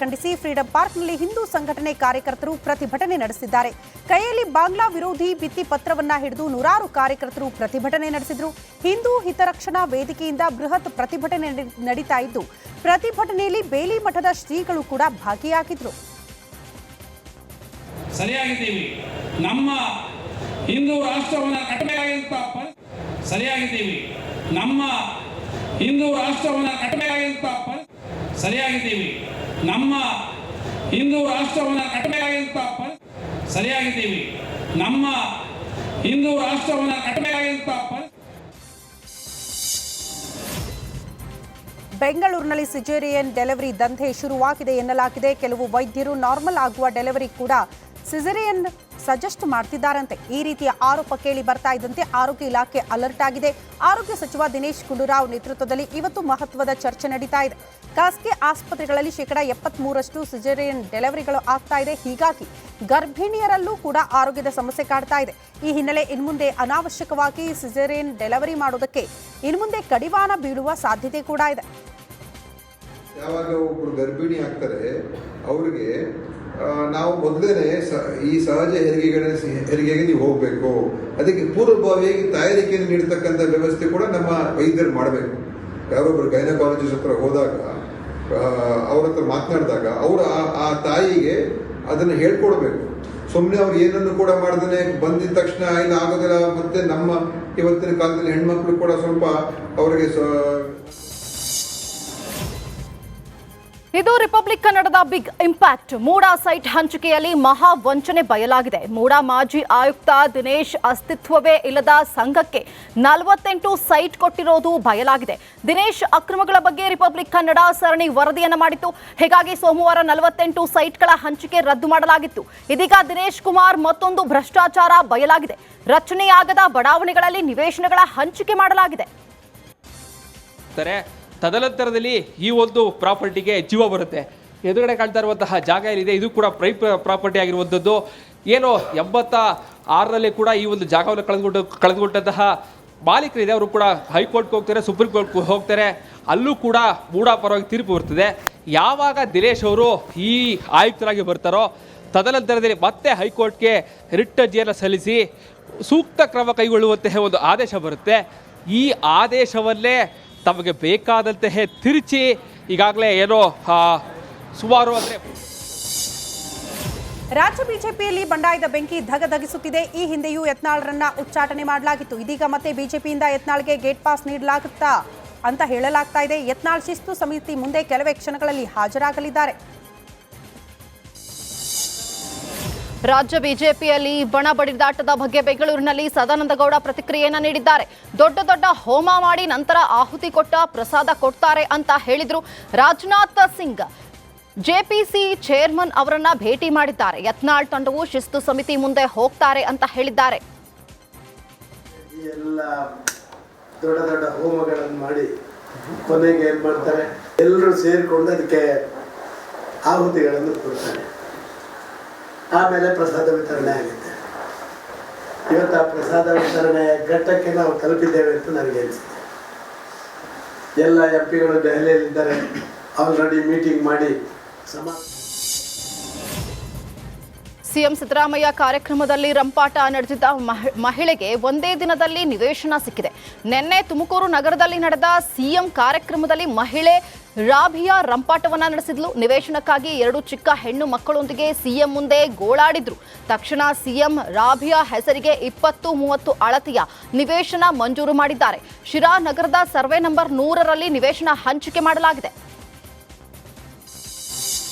ಖಂಡಿಸಿ ಫ್ರೀಡಂ ಪಾರ್ಕ್ನಲ್ಲಿ ಹಿಂದೂ ಸಂಘಟನೆ ಕಾರ್ಯಕರ್ತರು ಪ್ರತಿಭಟನೆ ನಡೆಸಿದ್ದಾರೆ. ಕೈಯಲ್ಲಿ ಬಾಂಗ್ಲಾ ವಿರೋಧಿ ಭಿತ್ತಿ ಪತ್ರವನ್ನ ಹಿಡಿದು ನೂರಾರು ಕಾರ್ಯಕರ್ತರು ಪ್ರತಿಭಟನೆ ನಡೆಸಿದರು. ಹಿಂದೂ ಹಿತರಕ್ಷಣಾ ವೇದಿಕೆಯಿಂದ ಬೃಹತ್ ಪ್ರತಿಭಟನೆ ನಡೀತಾ ಇದ್ದು, ಪ್ರತಿಭಟನೆಯಲ್ಲಿ ಬೇಲಿ ಮಠದ ಶ್ರೀಗಳು ಕೂಡ ಭಾಗಿಯಾಗಿದ್ರು. ಸರಿಯಾಗಿದ್ದೀವಿ, ನಮ್ಮ ಹಿಂದೂ ರಾಷ್ಟ್ರವನ್ನು ಕಟ್ಟಬೇಕಾಗಿದ್ದ ಸರಿಯಾಗಿದ್ದೀವಿ, ನಮ್ಮ ಹಿಂದೂ ರಾಷ್ಟ್ರವನ್ನು ಕಟ್ಟಬೇಕಾಗಿದ್ದ ಸರಿಯಾಗಿದ್ದೀವಿ, ನಮ್ಮ ಹಿಂದೂ ರಾಷ್ಟ್ರವನ್ನು ಕಟ್ಟಬೇಕಾಗಿದ್ದ ಸರಿಯಾಗಿದ್ದೀವಿ, ನಮ್ಮ ಹಿಂದೂ ರಾಷ್ಟ್ರವನ್ನು ಕಟ್ಟಬೇಕಾಗಿದ್ದ. ಬೆಂಗಳೂರಿನಲ್ಲಿ ಸಿಜೇರಿಯನ್ ಡೆಲಿವರಿ ದಂಧೆ ಶುರುವಾಗಿದೆ ಎನ್ನಲಾಗಿದೆ. ಕೆಲವು ವೈದ್ಯರು ನಾರ್ಮಲ್ ಆಗುವ ಡೆಲಿವರಿ ಕೂಡ ಸಿಜೇರಿಯನ್ ಸಜೆಸ್ಟ್ ಮಾಡ್ತಿದ್ದಾರಂತೆ. ಈ ರೀತಿಯ ಆರೋಪ ಕೇಳಿ ಬರ್ತಾ ಇದ್ದಂತೆ ಆರೋಗ್ಯ ಇಲಾಖೆ ಅಲರ್ಟ್ ಆಗಿದೆ. ಆರೋಗ್ಯ ಸಚಿವ ದಿನೇಶ್ ಗುಂಡೂರಾವ್ ನೇತೃತ್ವದಲ್ಲಿ ಇವತ್ತು ಮಹತ್ವದ ಚರ್ಚೆ ನಡೀತಾ ಇದೆ. ಖಾಸಗಿ ಆಸ್ಪತ್ರೆಗಳಲ್ಲಿ 73% ಸಿಜೇರಿಯನ್ ಡೆಲಿವರಿಗಳು ಆಗ್ತಾ ಇದೆ. ಹೀಗಾಗಿ ಗರ್ಭಿಣಿಯರಲ್ಲೂ ಕೂಡ ಆರೋಗ್ಯದ ಸಮಸ್ಯೆ ಕಾಡ್ತಾ ಇದೆ. ಈ ಹಿನ್ನೆಲೆ ಇನ್ಮುಂದೆ ಅನಾವಶ್ಯಕವಾಗಿ ಸಿಜೇರಿಯನ್ ಡೆಲಿವರಿ ಮಾಡೋದಕ್ಕೆ ಇನ್ಮುಂದೆ ಕಡಿವಾಣ ಬೀಳುವ ಸಾಧ್ಯತೆ ಕೂಡ ಇದೆ. ಯಾವಾಗ ಒಬ್ರು ಗರ್ಭಿಣಿ ಆಗ್ತಾರೆ ಅವ್ರಿಗೆ ನಾವು ಮೊದಲೇ ಈ ಸಹಜ ಹೆರಿಗೆಗೆ ನೀವು ಹೋಗಬೇಕು, ಅದಕ್ಕೆ ಪೂರ್ವಭಾವಿಯಾಗಿ ತಯಾರಿಕೆಯನ್ನು ನೀಡತಕ್ಕಂಥ ವ್ಯವಸ್ಥೆ ಕೂಡ ನಮ್ಮ ವೈದ್ಯರು ಮಾಡಬೇಕು. ಯಾರೊಬ್ಬರು ಗೈನಕಾಲಜಿಸ್ಟ್ ಹತ್ರ ಹೋದಾಗ ಅವ್ರ ಹತ್ರ ಮಾತನಾಡಿದಾಗ ಅವರು ಆ ತಾಯಿಗೆ ಅದನ್ನು ಹೇಳ್ಕೊಡ್ಬೇಕು. ಸುಮ್ಮನೆ ಅವ್ರು ಏನನ್ನು ಕೂಡ ಮಾಡ್ದೇ ಬಂದಿದ ತಕ್ಷಣ ಇಲ್ಲ ಆಗೋದಿಲ್ಲ. ಮತ್ತೆ ನಮ್ಮ ಇವತ್ತಿನ ಕಾಲದಲ್ಲಿ ಹೆಣ್ಮಕ್ಳು ಕೂಡ ಸ್ವಲ್ಪ ಅವರಿಗೆ ಇದು ರಿಪಬ್ಲಿಕ್ ಕನ್ನಡದ ಬಿಗ್ ಇಂಪ್ಯಾಕ್ಟ್. ಮೂಡಾ ಸೈಟ್ ಹಂಚಿಕೆಯಲ್ಲಿ ಮಹಾ ವಂಚನೆ ಬಯಲಾಗಿದೆ. ಮೂಡಾ ಮಾಜಿ ಆಯುಕ್ತ ದಿನೇಶ್ ಅಸ್ತಿತ್ವವೇ ಇಲ್ಲದ ಸಂಘಕ್ಕೆ 48 ಸೈಟ್ ಕೊಟ್ಟಿರೋದು ಬಯಲಾಗಿದೆ. ದಿನೇಶ್ ಅಕ್ರಮಗಳ ಬಗ್ಗೆ ರಿಪಬ್ಲಿಕ್ ಕನ್ನಡ ಸರಣಿ ವರದಿಯನ್ನ ಮಾಡಿತ್ತು. ಹೀಗಾಗಿ ಸೋಮವಾರ 48 ಸೈಟ್ಗಳ ಹಂಚಿಕೆ ರದ್ದು ಮಾಡಲಾಗಿತ್ತು. ಇದೀಗ ದಿನೇಶ್ ಕುಮಾರ್ ಮತ್ತೊಂದು ಭ್ರಷ್ಟಾಚಾರ ಬಯಲಾಗಿದೆ. ರಚನೆಯಾಗದ ಬಡಾವಣೆಗಳಲ್ಲಿ ನಿವೇಶನಗಳ ಹಂಚಿಕೆ ಮಾಡಲಾಗಿದೆ. ತದನಂತರದಲ್ಲಿ ಈ ಒಂದು ಪ್ರಾಪರ್ಟಿಗೆ ಜೀವ ಬರುತ್ತೆ. ಎದುರುಗಡೆ ಕಾಣ್ತಾ ಇರುವಂತಹ ಜಾಗ ಏನಿದೆ ಇದು ಕೂಡ ಪ್ರಾಪರ್ಟಿ ಆಗಿರುವಂಥದ್ದು. ಏನು 86ರಲ್ಲಿ ಕೂಡ ಈ ಒಂದು ಜಾಗವನ್ನು ಕಳೆದುಕೊಂಡಂತಹ ಮಾಲೀಕರಿದೆ, ಅವರು ಕೂಡ ಹೈಕೋರ್ಟ್ಗೆ ಹೋಗ್ತಾರೆ, ಸುಪ್ರೀಂ ಕೋರ್ಟ್ಗೆ ಹೋಗ್ತಾರೆ. ಅಲ್ಲೂ ಕೂಡ ಮೂಡಾ ಪರವಾಗಿ ತೀರ್ಪು ಬರ್ತದೆ. ಯಾವಾಗ ದಿನೇಶ್ ಅವರು ಈ ಆಯುಕ್ತರಾಗಿ ಬರ್ತಾರೋ ತದನಂತರದಲ್ಲಿ ಮತ್ತೆ ಹೈಕೋರ್ಟ್ಗೆ ರಿಟ್ ಅರ್ಜಿಯನ್ನು ಸಲ್ಲಿಸಿ ಸೂಕ್ತ ಕ್ರಮ ಕೈಗೊಳ್ಳುವಂತಹ ಒಂದು ಆದೇಶ ಬರುತ್ತೆ. ಈ ಆದೇಶವನ್ನೇ ತಮಗೆ ಬೇಕಾದಂತೆ ತಿರುಚಿ ಈಗಾಗಲೇ ಏನೋ ಸುಮಾರು ಅಂದರೆ ರಾಜ್ಯ ಬಿಜೆಪಿಯಲ್ಲಿ ಬಂಡಾಯದ ಬೆಂಕಿ ಧಗಧಗಿಸುತ್ತಿದೆ. ಈ ಹಿಂದೆಯೂ ಯತ್ನಾಳ್ರನ್ನ ಉಚ್ಚಾಟನೆ ಮಾಡಲಾಗಿತ್ತು. ಇದೀಗ ಮತ್ತೆ ಬಿಜೆಪಿಯಿಂದ ಯತ್ನಾಳ್ಗೆ ಗೇಟ್ ಪಾಸ್ ನೀಡಲಾಗುತ್ತಾ ಅಂತ ಹೇಳಲಾಗ್ತಾ ಇದೆ. ಯತ್ನಾಳ್ ಶಿಸ್ತು ಸಮಿತಿ ಮುಂದೆ ಕೆಲವೇ ಕ್ಷಣಗಳಲ್ಲಿ ಹಾಜರಾಗಲಿದ್ದಾರೆ. ರಾಜ್ಯ ಬಿಜೆಪಿಯಲ್ಲಿ ಬಣ ಬಡಿದಾಟದ ಬಗ್ಗೆ ಬೆಂಗಳೂರಿನಲ್ಲಿ ಸದಾನಂದಗೌಡ ಪ್ರತಿಕ್ರಿಯೆಯನ್ನು ನೀಡಿದ್ದಾರೆ. ದೊಡ್ಡ ದೊಡ್ಡ ಹೋಮ ಮಾಡಿ ನಂತರ ಆಹುತಿ ಕೊಟ್ಟ ಪ್ರಸಾದ ಕೊಡ್ತಾರೆ ಅಂತ ಹೇಳಿದ್ರು. ರಾಜನಾಥ್ ಸಿಂಗ್ ಜೆಪಿಸಿ ಚೇರ್ಮನ್ ಅವರನ್ನ ಭೇಟಿ ಮಾಡಿದ್ದಾರೆ. ಯತ್ನಾಳ್ ತಂಡವು ಶಿಸ್ತು ಸಮಿತಿ ಮುಂದೆ ಹೋಗ್ತಾರೆ ಅಂತ ಹೇಳಿದ್ದಾರೆ. ಎಲ್ಲ ದೊಡ್ಡ ದೊಡ್ಡ ಹೋಮಗಳನ್ನು ಮಾಡಿ ಕೊನೆಗೆ ಏನ್ ಮಾಡ್ತಾರೆ, ಎಲ್ಲರೂ ಸೇರಿಕೊಂಡು ಅದಕ್ಕೆ ಆಹುತಿಗಳನ್ನು ಕೊಡ್ತಾರೆ. ಆಮೇಲೆ ಪ್ರಸಾದ ವಿತರಣೆ ಆಗುತ್ತೆ. ಇವತ್ತು ಆ ಪ್ರಸಾದ ವಿತರಣೆ ಘಟ್ಟಕ್ಕೆ ನಾವು ತಲುಪಿದ್ದೇವೆ ಅಂತ ನನಗೆ ಅನಿಸಿದೆ. ಎಲ್ಲ ಎಂಪಿಗಳು ದೆಹಲಿಯಲ್ಲಿದ್ದಾರೆ, ಆಲ್ರೆಡಿ ಮೀಟಿಂಗ್ ಮಾಡಿ ಸಿಎಂ ಸಿದ್ದರಾಮಯ್ಯ ಕಾರ್ಯಕ್ರಮದಲ್ಲಿ ರಂಪಾಟ ನಡೆದಿದ್ದ ಮಹಿಳೆಗೆ ಒಂದೇ ದಿನದಲ್ಲಿ ನಿವೇಶನ ಸಿಕ್ಕಿದೆ. ನಿನ್ನೆ ತುಮಕೂರು ನಗರದಲ್ಲಿ ನಡೆದ ಸಿಎಂ ಕಾರ್ಯಕ್ರಮದಲ್ಲಿ ಮಹಿಳೆ ರಾಭಿಯಾ ರಂಪಾಟವನ್ನ ನಡೆಸಿದ್ಲು. ನಿವೇಶನಕ್ಕಾಗಿ 2 ಚಿಕ್ಕ ಹೆಣ್ಣು ಮಕ್ಕಳೊಂದಿಗೆ ಸಿಎಂ ಮುಂದೆ ಗೋಳಾಡಿದ್ರು. ತಕ್ಷಣ ಸಿಎಂ ರಾಭಿಯಾ ಹೆಸರಿಗೆ 20-30 ಅಳತೆಯ ನಿವೇಶನ ಮಂಜೂರು ಮಾಡಿದ್ದಾರೆ. ಶಿರಾ ನಗರದ ಸರ್ವೆ ನಂಬರ್ 100ರಲ್ಲಿ ನಿವೇಶನ ಹಂಚಿಕೆ ಮಾಡಲಾಗಿದೆ.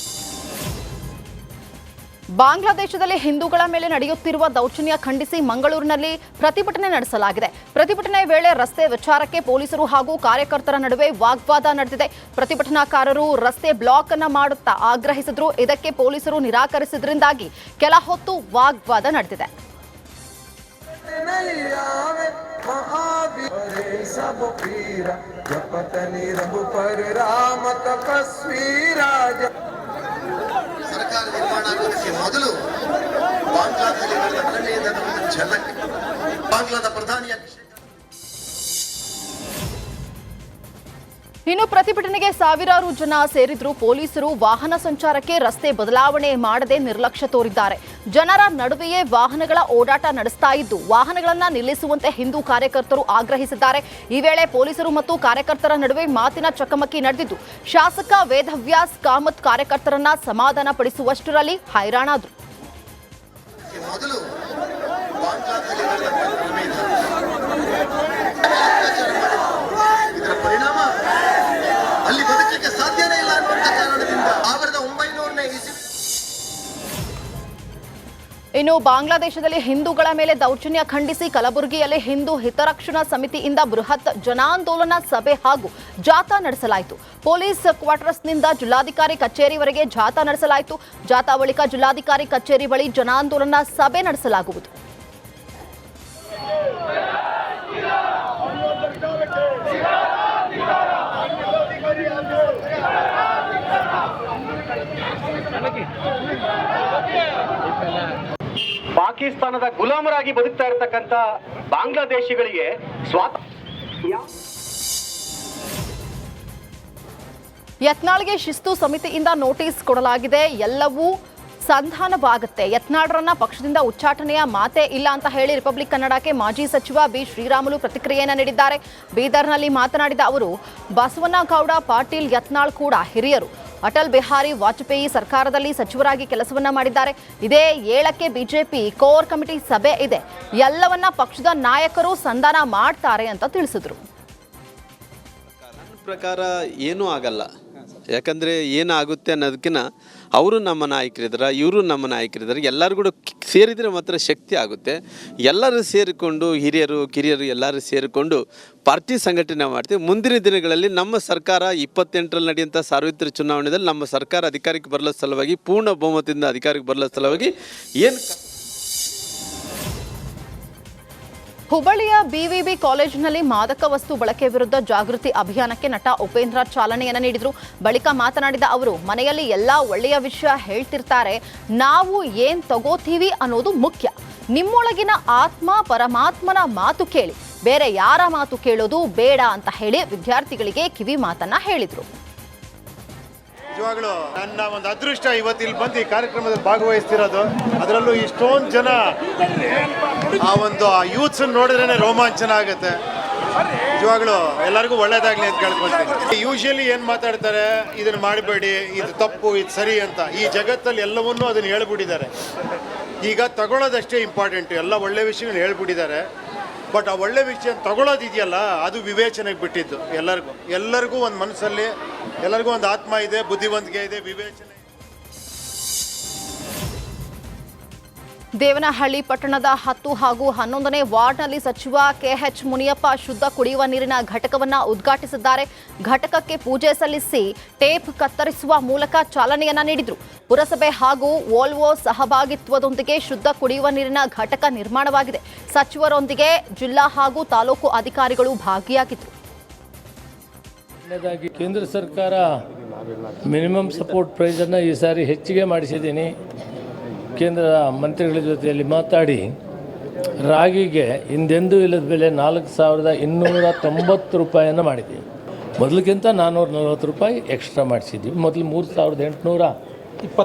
ಬಾಂಗ್ಲಾದೇಶದಲ್ಲಿ ಹಿಂದೂಗಳ ಮೇಲೆ ನಡೆಯುತ್ತಿರುವ ದೌರ್ಜನ್ಯ ಖಂಡಿಸಿ ಮಂಗಳೂರಿನಲ್ಲಿ ಪ್ರತಿಭಟನೆ ನಡೆಸಲಾಗಿದೆ. ಪ್ರತಿಭಟನೆ ವೇಳೆ ರಸ್ತೆ ವಿಚಾರಕ್ಕೆ ಪೊಲೀಸರು ಹಾಗೂ ಕಾರ್ಯಕರ್ತರ ನಡುವೆ ವಾಗ್ವಾದ ನಡೆದಿದೆ. ಪ್ರತಿಭಟನಾಕಾರರು ರಸ್ತೆ ಬ್ಲಾಕ್ ಅನ್ನು ಮಾಡುತ್ತಾ ಆಗ್ರಹಿಸಿದ್ರು. ಇದಕ್ಕೆ ಪೊಲೀಸರು ನಿರಾಕರಿಸಿದ್ರಿಂದಾಗಿ ಕೆಲ ಹೊತ್ತು ವಾಗ್ವಾದ ನಡೆದಿದೆ. ಸರ್ಕಾರ ನಿರ್ಮಾಣ ಆಗೋದಕ್ಕೆ ಮೊದಲು ಬಾಂಗ್ಲಾದಲ್ಲಿ ನಡೆದ ಝಲಕ್ ಬಾಂಗ್ಲಾದ ಪ್ರಧಾನಿಯ ಇನ್ನು ಪ್ರತಿಭಟನೆಗೆ ಸಾವಿರಾರು ಜನ ಸೇರಿದ್ರು. ಪೊಲೀಸರು ವಾಹನ ಸಂಚಾರಕ್ಕೆ ರಸ್ತೆ ಬದಲಾವಣೆ ಮಾಡದೆ ನಿರ್ಲಕ್ಷ್ಯ ತೋರಿದ್ದಾರೆ. ಜನರ ನಡುವೆಯೇ ವಾಹನಗಳ ಓಡಾಟ ನಡೆಸ್ತಾ ಇದ್ದು ವಾಹನಗಳನ್ನ ನಿಲ್ಲಿಸುವಂತೆ ಹಿಂದೂ ಕಾರ್ಯಕರ್ತರು ಆಗ್ರಹಿಸಿದ್ದಾರೆ. ಈ ವೇಳೆ ಪೊಲೀಸರು ಮತ್ತು ಕಾರ್ಯಕರ್ತರ ನಡುವೆ ಮಾತಿನ ಚಕಮಕಿ ನಡೆದಿದ್ದು ಶಾಸಕ ವೇದವ್ಯಾಸ್ ಕಾಮತ್ ಕಾರ್ಯಕರ್ತರನ್ನ ಸಮಾಧಾನ ಪಡಿಸುವಷ್ಟರಲ್ಲಿ ಹೈರಾಣಾದ್ರು. ಮೊದಲು ಬಾಂಗ್ಲಾದಲ್ಲಿ ನಡೆದಂತಹ ಕ್ರಮೇಣ ಇದರ ಪರಿಣಾಮ ಅಲ್ಲಿ ಬದುಕಲಿಕ್ಕೆ ಸಾಧ್ಯನೇ ಇಲ್ಲ ಅನ್ನುವಂಥ ಕಾರಣದಿಂದ 1900ನೇ ಇನ್ನು ಬಾಂಗ್ಲಾದೇಶದಲ್ಲಿ ಹಿಂದೂಗಳ ಮೇಲೆ ದೌರ್ಜನ್ಯ ಖಂಡಿಸಿ ಕಲಬುರಗಿಯಲ್ಲಿ ಹಿಂದೂ ಹಿತರಕ್ಷಣಾ ಸಮಿತಿಯಿಂದ ಬೃಹತ್ ಜನಾಂದೋಲನ ಸಭೆ ಹಾಗೂ ಜಾಥಾ ನಡೆಸಲಾಯಿತು. ಪೊಲೀಸ್ ಕ್ವಾರ್ಟರ್ಸ್ನಿಂದ ಜಿಲ್ಲಾಧಿಕಾರಿ ಕಚೇರಿವರೆಗೆ ಜಾಥಾ ನಡೆಸಲಾಯಿತು. ಜಾಥಾ ಬಳಿಕ ಜಿಲ್ಲಾಧಿಕಾರಿ ಕಚೇರಿ ಬಳಿ ಜನಾಂದೋಲನ ಸಭೆ ನಡೆಸಲಾಗುವುದು. ಪಾಕಿಸ್ತಾನದ ಗುಲಾಮರಾಗಿ ಬದುಕ್ತಾ ಇರತಕ್ಕಂತ ಬಾಂಗ್ಲಾದೇಶಿಗಳಿಗೆ ಯತ್ನಾಳ್ಗೆ ಶಿಸ್ತು ಸಮಿತಿಯಿಂದ ನೋಟಿಸ್ ಕೊಡಲಾಗಿದೆ. ಎಲ್ಲವೂ ಸಂಧಾನವಾಗುತ್ತೆ. ಯತ್ನಾಳ್ರನ್ನ ಪಕ್ಷದಿಂದ ಉಚ್ಚಾಟನೆಯ ಮಾತೇ ಇಲ್ಲ ಅಂತ ಹೇಳಿ ರಿಪಬ್ಲಿಕ್ ಕನ್ನಡಕ್ಕೆ ಮಾಜಿ ಸಚಿವ ಬಿ ಶ್ರೀರಾಮುಲು ಪ್ರತಿಕ್ರಿಯೆಯನ್ನು ನೀಡಿದ್ದಾರೆ. ಬೀದರ್ನಲ್ಲಿ ಮಾತನಾಡಿದ ಅವರು, ಬಸವನಗೌಡ ಪಾಟೀಲ್ ಯತ್ನಾಳ್ ಕೂಡ ಹಿರಿಯರು. ಅಟಲ್ ಬಿಹಾರಿ ವಾಜಪೇಯಿ ಸರ್ಕಾರದಲ್ಲಿ ಸಚಿವರಾಗಿ ಕೆಲಸವನ್ನ ಮಾಡಿದ್ದಾರೆ. ಇದೇ 7ಕ್ಕೆ ಬಿಜೆಪಿ ಕೋರ್ ಕಮಿಟಿ ಸಭೆ ಇದೆ. ಎಲ್ಲವನ್ನ ಪಕ್ಷದ ನಾಯಕರು ಸಂಧಾನ ಮಾಡ್ತಾರೆ ಅಂತ ತಿಳಿಸಿದ್ರು. ನನ್ನ ಪ್ರಕಾರ ಏನೂ ಆಗಲ್ಲ. ಯಾಕಂದರೆ ಏನಾಗುತ್ತೆ ಅನ್ನೋದಕ್ಕಿಂತ ಅವರು ನಮ್ಮ ನಾಯಕರಿದ್ದಾರೆ, ಇವರು ನಮ್ಮ ನಾಯಕರಿದ್ದಾರೆ. ಎಲ್ಲರೂ ಕೂಡ ಸೇರಿದರೆ ಮಾತ್ರ ಶಕ್ತಿ ಆಗುತ್ತೆ. ಎಲ್ಲರೂ ಸೇರಿಕೊಂಡು ಹಿರಿಯರು ಕಿರಿಯರು ಎಲ್ಲರೂ ಸೇರಿಕೊಂಡು ಪಾರ್ಟಿ ಸಂಘಟನೆ ಮಾಡ್ತೀವಿ. ಮುಂದಿನ ದಿನಗಳಲ್ಲಿ ನಮ್ಮ ಸರ್ಕಾರ 28ರಲ್ಲಿ ನಡೆಯುವಂಥ ಸಾರ್ವತ್ರಿಕ ಚುನಾವಣೆಯಲ್ಲಿ ನಮ್ಮ ಸರ್ಕಾರ ಅಧಿಕಾರಕ್ಕೆ ಬರಲ ಸಲುವಾಗಿ ಪೂರ್ಣ ಬಹುಮತದಿಂದ ಅಧಿಕಾರಕ್ಕೆ ಬರಲ ಸಲುವಾಗಿ ಏನು ಹುಬ್ಬಳ್ಳಿಯ ಬಿವಿಬಿ ಕಾಲೇಜಿನಲ್ಲಿ ಮಾದಕ ವಸ್ತು ಬಳಕೆ ವಿರುದ್ಧ ಜಾಗೃತಿ ಅಭಿಯಾನಕ್ಕೆ ನಟ ಉಪೇಂದ್ರ ಚಾಲನೆಯನ್ನು ನೀಡಿದರು. ಬಳಿಕ ಮಾತನಾಡಿದ ಅವರು, ಮನೆಯಲ್ಲಿ ಎಲ್ಲ ಒಳ್ಳೆಯ ವಿಷಯ ಹೇಳ್ತಿರ್ತಾರೆ, ನಾವು ಏನ್ ತಗೋತೀವಿ ಅನ್ನೋದು ಮುಖ್ಯ. ನಿಮ್ಮೊಳಗಿನ ಆತ್ಮ ಪರಮಾತ್ಮನ ಮಾತು ಕೇಳಿ, ಬೇರೆ ಯಾರ ಮಾತು ಕೇಳೋದು ಬೇಡ ಅಂತ ಹೇಳಿ ವಿದ್ಯಾರ್ಥಿಗಳಿಗೆ ಕಿವಿ ಮಾತನ್ನ ಹೇಳಿದರು. ನಿಜವಾಗ್ಲೂ ನನ್ನ ಒಂದು ಅದೃಷ್ಟ ಇವತ್ತು ಇಲ್ಲಿ ಬಂದು ಈ ಕಾರ್ಯಕ್ರಮದಲ್ಲಿ ಭಾಗವಹಿಸ್ತಿರೋದು. ಅದರಲ್ಲೂ ಇಷ್ಟೊಂದು ಜನ ಆ ಒಂದು ಯೂತ್ಸ್ ನೋಡಿದ್ರೇನೆ ರೋಮಾಂಚನ ಆಗುತ್ತೆ. ನಿಜವಾಗ್ಲೂ ಎಲ್ಲರಿಗೂ ಒಳ್ಳೇದಾಗ್ಲಿ ಅಂತ ಕೇಳ್ಕೊಳ್ತೀನಿ. ಯೂಶಲಿ ಏನು ಮಾತಾಡ್ತಾರೆ, ಇದನ್ನು ಮಾಡಬೇಡಿ, ಇದು ತಪ್ಪು, ಇದು ಸರಿ ಅಂತ. ಈ ಜಗತ್ತಲ್ಲಿ ಎಲ್ಲವನ್ನೂ ಅದನ್ನು ಹೇಳ್ಬಿಟ್ಟಿದ್ದಾರೆ. ಈಗ ತಗೊಳ್ಳೋದಷ್ಟೇ ಇಂಪಾರ್ಟೆಂಟು. ಎಲ್ಲ ಒಳ್ಳೆ ವಿಷಯಗಳನ್ನ ಹೇಳ್ಬಿಟ್ಟಿದ್ದಾರೆ. ಬಟ್ ಆ ಒಳ್ಳೆ ವಿಷಯ ತಗೊಳ್ಳೋದಿದೆಯಲ್ಲ, ಅದು ವಿವೇಚನೆಗೆ ಬಿಟ್ಟಿದ್ದು. ಎಲ್ಲರಿಗೂ ಒಂದು ಮನಸ್ಸಲ್ಲಿ ಎಲ್ಲರಿಗೂ ಒಂದು ಆತ್ಮ ಇದೆ, ಬುದ್ಧಿವಂತಿಕೆ ಇದೆ, ವಿವೇಚನೆ. ದೇವನಹಳ್ಳಿ ಪಟ್ಟಣದ 10 ಹಾಗೂ 11ನೇ ವಾರ್ಡ್ನಲ್ಲಿ ಸಚಿವ ಕೆಎಚ್ ಮುನಿಯಪ್ಪ ಶುದ್ಧ ಕುಡಿಯುವ ನೀರಿನ ಘಟಕವನ್ನು ಉದ್ಘಾಟಿಸಿದ್ದಾರೆ. ಘಟಕಕ್ಕೆ ಪೂಜೆ ಸಲ್ಲಿಸಿ ಟೇಪ್ ಕತ್ತರಿಸುವ ಮೂಲಕ ಚಾಲನೆಯನ್ನ ನೀಡಿದರು. ಪುರಸಭೆ ಹಾಗೂ ವೋಲ್ವೋ ಸಹಭಾಗಿತ್ವದೊಂದಿಗೆ ಶುದ್ಧ ಕುಡಿಯುವ ನೀರಿನ ಘಟಕ ನಿರ್ಮಾಣವಾಗಿದೆ. ಸಚಿವರೊಂದಿಗೆ ಜಿಲ್ಲಾ ಹಾಗೂ ತಾಲೂಕು ಅಧಿಕಾರಿಗಳು ಭಾಗಿಯಾಗಿದ್ದರು. ಕೇಂದ್ರ ಸರ್ಕಾರ ಮಿನಿಮಮ್ ಸಪೋರ್ಟ್ ಪ್ರೈಸನ್ನು ಈ ಸಾರಿ ಹೆಚ್ಚಿಗೆ ಮಾಡಿಸಿದ್ದೀನಿ. ಕೇಂದ್ರ ಮಂತ್ರಿಗಳ ಜೊತೆಯಲ್ಲಿ ಮಾತಾಡಿ ರಾಗಿಗೆ ಹಿಂದೆಂದೂ ಇಲ್ಲದ ಬೆಲೆ 4,290 ರೂಪಾಯಿಯನ್ನು ಮಾಡಿದ್ದೀವಿ. ಮೊದಲಿಗಿಂತ 440 ರೂಪಾಯಿ ಎಕ್ಸ್ಟ್ರಾ ಮಾಡಿಸಿದ್ದೀವಿ. ಮೊದಲು 3,820 ಇತ್ತು.